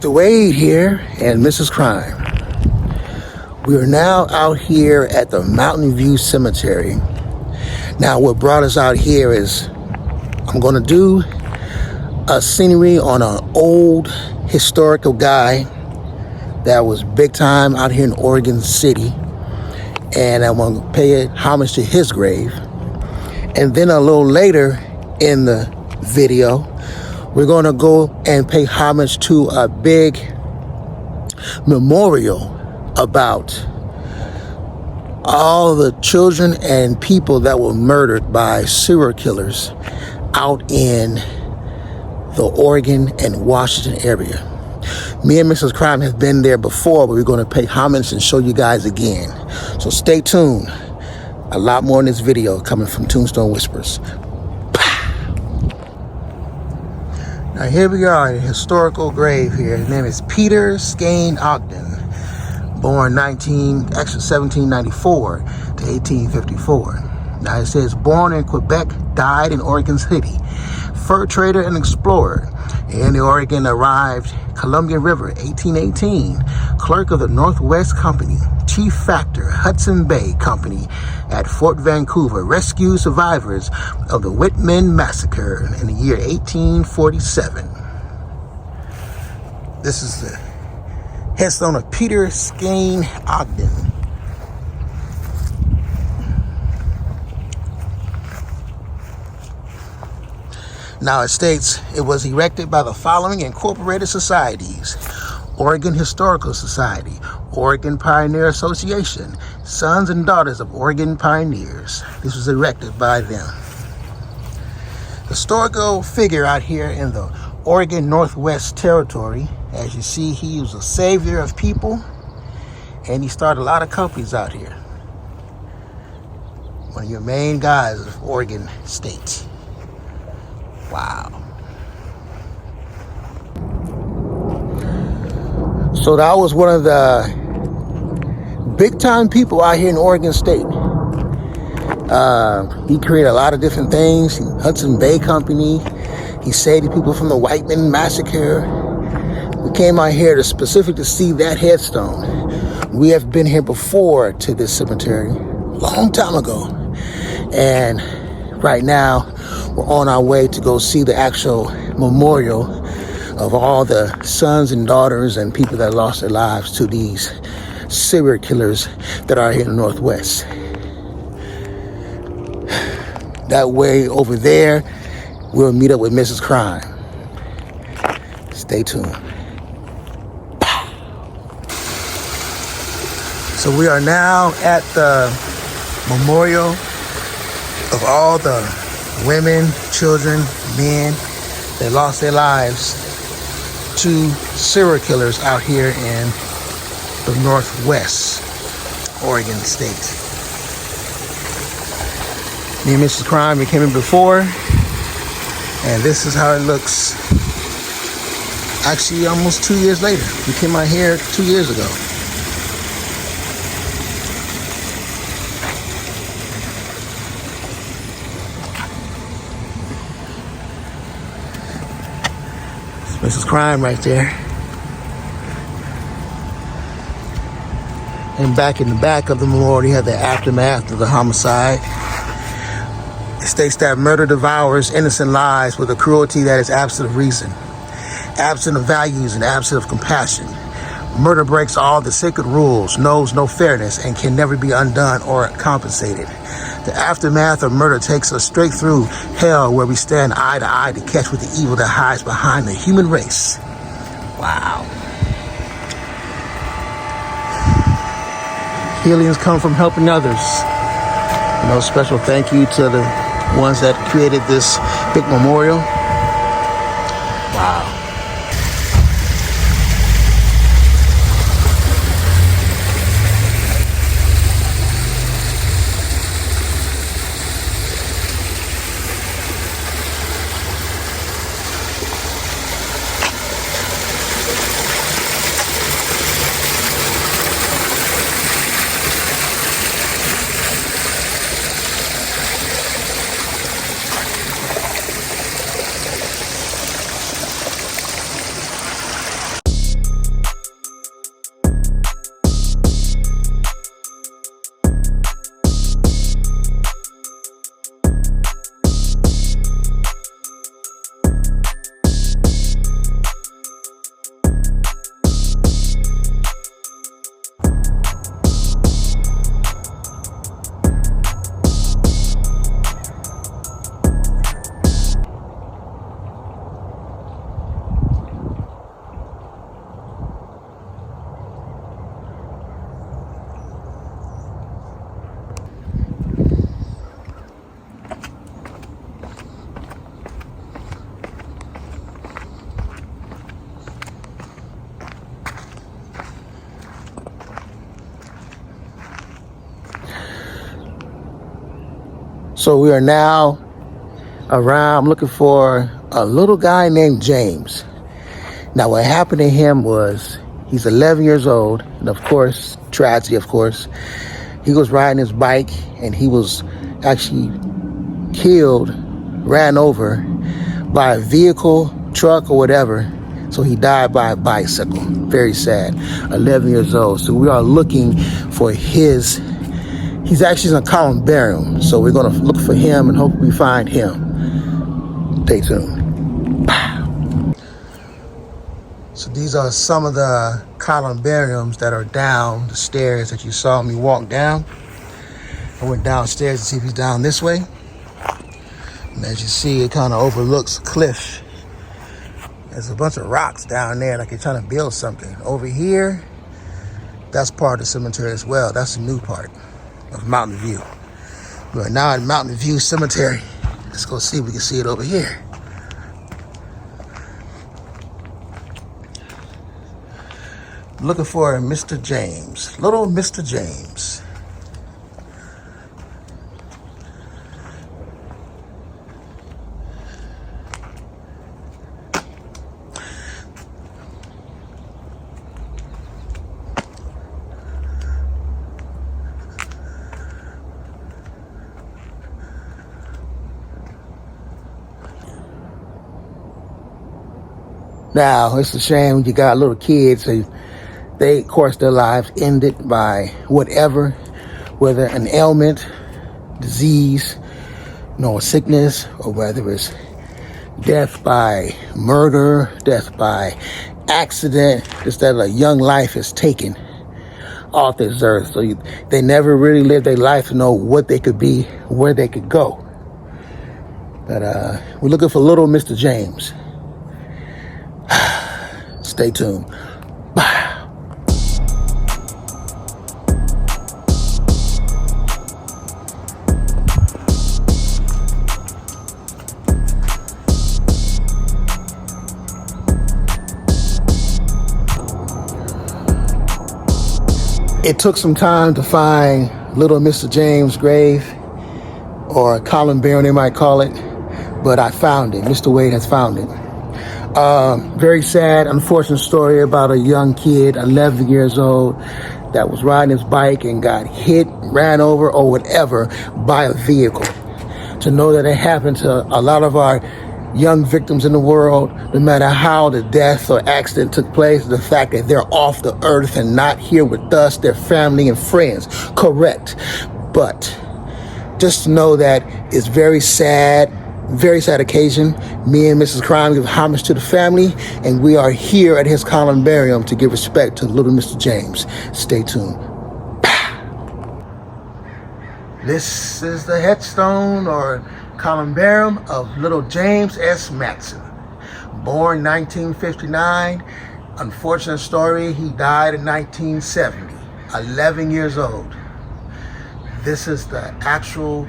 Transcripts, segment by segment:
Mr. Wade here and Mrs. Crime. We are now out here at the Mountain View Cemetery. Now what brought us out here is I'm going to do a scenery on an old historical guy that was big time out here in Oregon City, and I want to pay homage to his grave. And then a little later in the video, we're going to go and pay homage to a big memorial about all the children and people that were murdered by serial killers out in the Oregon and Washington area. Me and Mrs. Crime have been there before, but we're going to pay homage and show you guys again. So stay tuned. A lot more in this video coming from Tombstone Whispers. Now here we are at a historical grave here. His name is Peter Skane Ogden, born 1794 to 1854. Now it says born in Quebec, died in Oregon City. Fur trader and explorer. In the Oregon arrived Columbia River, 1818. Clerk of the Northwest Company. Chief factor, Hudson Bay Company at Fort Vancouver. Rescue survivors of the Whitman Massacre in the year 1847. This is the headstone of Peter Skane Ogden. Now it states it was erected by the following incorporated societies: Oregon Historical Society, Oregon Pioneer Association, Sons and Daughters of Oregon Pioneers. This was erected by them. Historical figure out here in the Oregon Northwest Territory. As you see, he was a savior of people, and he started a lot of companies out here. One of your main guys of Oregon State. Wow. So that was one of the big time people out here in Oregon State. He created a lot of different things. Hudson Bay Company. He saved people from the Whitman Massacre. We came out here specifically to see that headstone. We have been here before to this cemetery a long time ago. And right now, we're on our way to go see the actual memorial of all the sons and daughters and people that lost their lives to these serial killers that are here in the Northwest. That way over there, we'll meet up with Mrs. Crime. Stay tuned. So we are now at the memorial of all the women, children, men that lost their lives to serial killers out here in the Northwest Oregon State. Me and Mrs. Crime, we came in before, and this is how it looks. Actually, almost 2 years later. We came out here 2 years ago. Mrs. Crime right there. And back in the back of the memorial, you have the aftermath of the homicide. It states that murder devours innocent lives with a cruelty that is absent of reason, absent of values, and absent of compassion. Murder breaks all the sacred rules, knows no fairness, and can never be undone or compensated. The aftermath of murder takes us straight through hell, where we stand eye to eye to catch with the evil that hides behind the human race. Wow. Healings come from helping others. Special thank you to the ones that created this big memorial. Wow. So we are now around looking for a little guy named James. Now what happened to him was he's 11 years old, and of course, tragedy, of course. He was riding his bike and he was actually killed, ran over by a vehicle, truck, or whatever. So he died by a bicycle. Very sad. 11 years old. So we are looking for he's actually in a columbarium. So we're going to look for him and hope we find him. Stay tuned. So these are some of the columbariums that are down the stairs that you saw me walk down. I went downstairs to see if he's down this way. And as you see, it kind of overlooks a cliff. There's a bunch of rocks down there like you're trying to build something. Over here, that's part of the cemetery as well. That's the new part of Mountain View. We're now at Mountain View Cemetery. Let's go see if we can see it over here. Looking for Mr. James, little Mr. James. Now, it's a shame when you got little kids, they, of course, their lives ended by whatever, whether an ailment, disease, a sickness, or whether it's death by murder, death by accident, just that a young life is taken off this earth. So they never really lived their life to know what they could be, where they could go. But we're looking for little Mr. James. Stay tuned. Bye. It took some time to find little Mr. James' grave, or columbarium they might call it, but I found it. Mr. Wade has found it. Very sad, unfortunate story about a young kid, 11 years old, that was riding his bike and got hit, ran over, or whatever by a vehicle. To know that it happened to a lot of our young victims in the world, no matter how the death or accident took place, the fact that they're off the earth and not here with us, their family and friends, correct. But just to know that it's very sad occasion. Me and Mrs. Crime give homage to the family, and we are here at his columbarium to give respect to little Mr. James. Stay tuned. This is the headstone or columbarium of little James S. Matson. Born 1959. Unfortunate story, he died in 1970. 11 years old. This is the actual,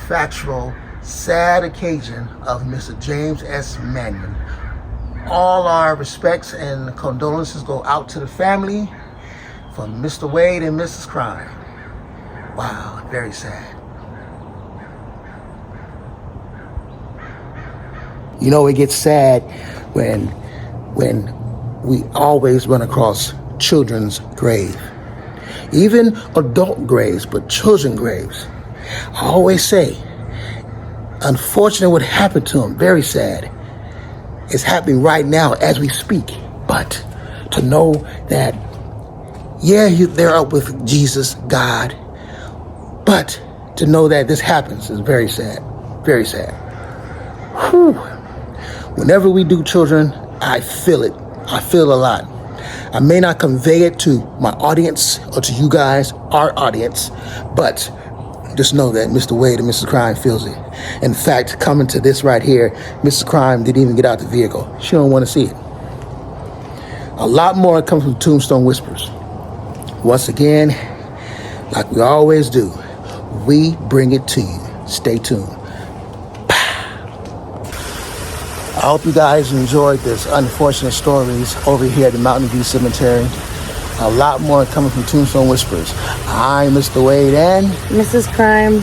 factual, sad occasion of Mr. James S. Mannion. All our respects and condolences go out to the family from Mr. Wade and Mrs. Crime. Wow, very sad. It gets sad when we always run across children's grave. Even adult graves, but children's graves. I always say, unfortunate what happened to him, very sad. It's happening right now as we speak. But to know that, they're up with Jesus, God. But to know that this happens is very sad. Very sad. Whew. Whenever we do children, I feel it. I feel a lot. I may not convey it to my audience or to you guys, our audience, but just know that Mr. Wade and Mrs. Crime feels it. In fact, coming to this right here, Mrs. Crime didn't even get out the vehicle. She don't want to see it. A lot more comes from Tombstone Whispers. Once again, like we always do, we bring it to you. Stay tuned. I hope you guys enjoyed this unfortunate stories over here at the Mountain View Cemetery. A lot more coming from Tombstone Whispers. I'm Mr. Wade and Mrs. Crime.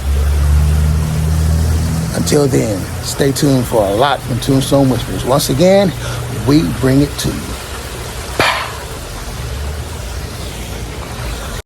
Until then, stay tuned for a lot from Tombstone Whispers. Once again, we bring it to you.